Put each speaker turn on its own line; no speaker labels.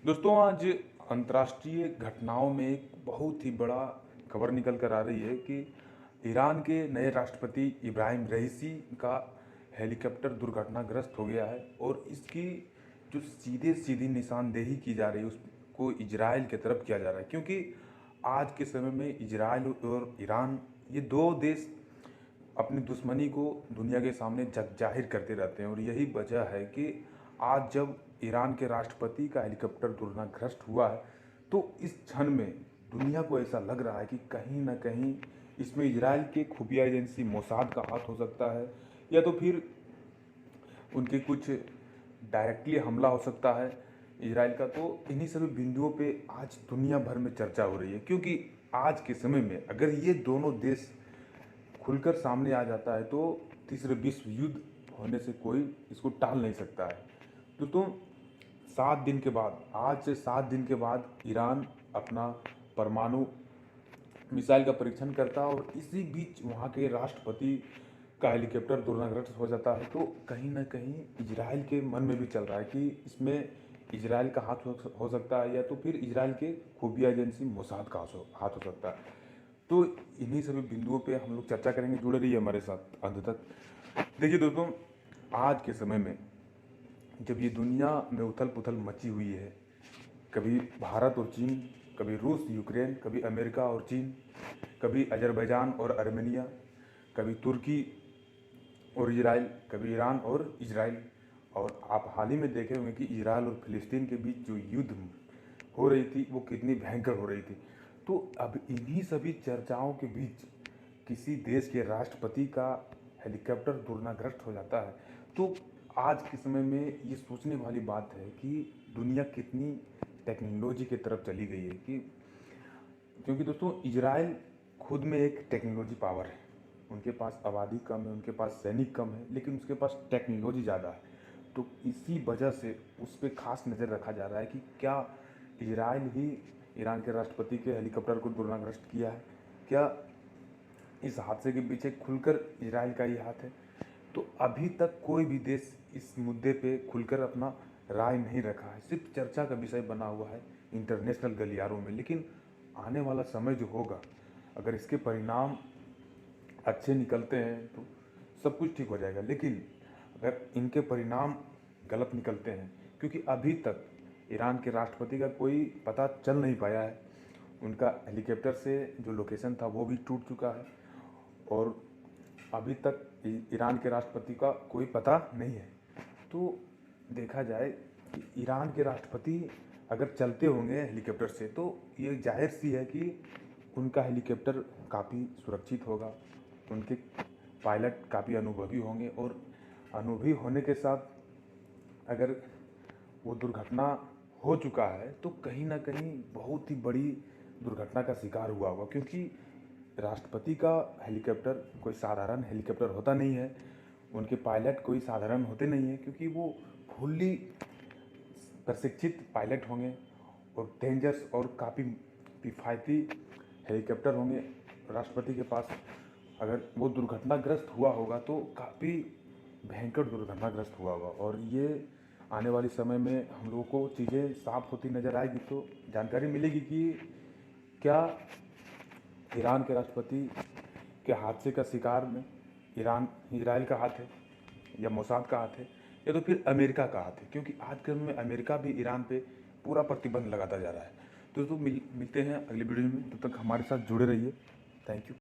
दोस्तों आज अंतर्राष्ट्रीय घटनाओं में एक बहुत ही बड़ा खबर निकल कर आ रही है कि ईरान के नए राष्ट्रपति इब्राहिम रईसी का हेलीकॉप्टर दुर्घटनाग्रस्त हो गया है और इसकी जो सीधे सीधी निशानदेही की जा रही है उसको इजराइल की तरफ किया जा रहा है, क्योंकि आज के समय में इजराइल और ईरान ये दो देश अपनी दुश्मनी को दुनिया के सामने जग जाहिर करते रहते हैं। और यही वजह है कि आज जब ईरान के राष्ट्रपति का हेलीकॉप्टर दुर्घटनाग्रस्त हुआ है तो इस क्षण में दुनिया को ऐसा लग रहा है कि कहीं ना कहीं इसमें इजराइल के खुफिया एजेंसी मोसाद का हाथ हो सकता है, या तो फिर उनके कुछ डायरेक्टली हमला हो सकता है इजराइल का। तो इन्हीं सभी बिंदुओं पे आज दुनिया भर में चर्चा हो रही है, क्योंकि आज के समय में अगर ये दोनों देश खुलकर सामने आ जाता है तो तीसरे विश्व युद्ध होने से कोई इसको टाल नहीं सकता है। तो 7 दिन के बाद, आज से 7 दिन के बाद ईरान अपना परमाणु मिसाइल का परीक्षण करता है और इसी बीच वहाँ के राष्ट्रपति का हेलीकॉप्टर दुर्घटनाग्रस्त हो जाता है। तो कहीं ना कहीं इजराइल के मन में भी चल रहा है कि इसमें इजराइल का हाथ हो सकता है, या तो फिर इजराइल के खुफिया एजेंसी मोसाद का हाथ हो सकता है। तो इन्हीं सभी बिंदुओं पे हम लोग चर्चा करेंगे, जुड़े रहिए हमारे साथ अंत तक। देखिए दोस्तों, आज के समय में जब ये दुनिया में उथल पुथल मची हुई है, कभी भारत और चीन, कभी रूस यूक्रेन, कभी अमेरिका और चीन, कभी अजरबैजान और आर्मेनिया, कभी तुर्की और इजराइल, कभी ईरान और इजराइल, और आप हाल ही में देखे होंगे कि इजराइल और फिलिस्तीन के बीच जो युद्ध हो रही थी वो कितनी भयंकर हो रही थी। तो अब इन्हीं सभी चर्चाओं के बीच किसी देश के राष्ट्रपति का हेलीकॉप्टर दुर्घटनाग्रस्त हो जाता है तो आज के समय में ये सोचने वाली बात है कि दुनिया कितनी टेक्नोलॉजी की तरफ चली गई है। कि क्योंकि दोस्तों इजराइल खुद में एक टेक्नोलॉजी पावर है, उनके पास आबादी कम है, उनके पास सैनिक कम है, लेकिन उसके पास टेक्नोलॉजी ज़्यादा है। तो इसी वजह से उस पर खास नज़र रखा जा रहा है कि क्या इजराइल ही ईरान के राष्ट्रपति के हेलीकॉप्टर को दुर्घटनाग्रस्त किया है, क्या इस हादसे के पीछे खुलकर इजराइल का ही हाथ है। तो अभी तक कोई भी देश इस मुद्दे पे खुलकर अपना राय नहीं रखा है, सिर्फ चर्चा का विषय बना हुआ है इंटरनेशनल गलियारों में। लेकिन आने वाला समय जो होगा, अगर इसके परिणाम अच्छे निकलते हैं तो सब कुछ ठीक हो जाएगा, लेकिन अगर इनके परिणाम गलत निकलते हैं, क्योंकि अभी तक ईरान के राष्ट्रपति का कोई पता चल नहीं पाया है, उनका हेलीकॉप्टर से जो लोकेशन था वो भी टूट चुका है, और अभी तक ईरान के राष्ट्रपति का कोई पता नहीं है। तो देखा जाए कि ईरान के राष्ट्रपति अगर चलते होंगे हेलीकॉप्टर से तो ये जाहिर सी है कि उनका हेलीकॉप्टर काफ़ी सुरक्षित होगा, उनके पायलट काफ़ी अनुभवी होंगे, और अनुभवी होने के साथ अगर वो दुर्घटना हो चुका है तो कहीं ना कहीं बहुत ही बड़ी दुर्घटना का शिकार हुआ होगा, क्योंकि राष्ट्रपति का हेलीकॉप्टर कोई साधारण हेलीकॉप्टर होता नहीं है, उनके पायलट कोई साधारण होते नहीं हैं, क्योंकि वो फुल्ली प्रशिक्षित पायलट होंगे और डेंजरस और काफ़ी किफ़ायती हेलीकॉप्टर होंगे राष्ट्रपति के पास। अगर वो दुर्घटनाग्रस्त हुआ होगा तो काफ़ी भयंकर दुर्घटनाग्रस्त हुआ होगा, और ये आने वाले समय में हम लोगों को चीज़ें साफ होती नज़र आएगी तो जानकारी मिलेगी कि क्या ईरान के राष्ट्रपति के हादसे का शिकार में इजराइल का हाथ है, या मोसाद का हाथ है, या तो फिर अमेरिका का हाथ है, क्योंकि आजकल में अमेरिका भी ईरान पे पूरा प्रतिबंध लगाता जा रहा है। तो मिलते हैं अगली वीडियो में, तब तक हमारे साथ जुड़े रहिए। Thank you.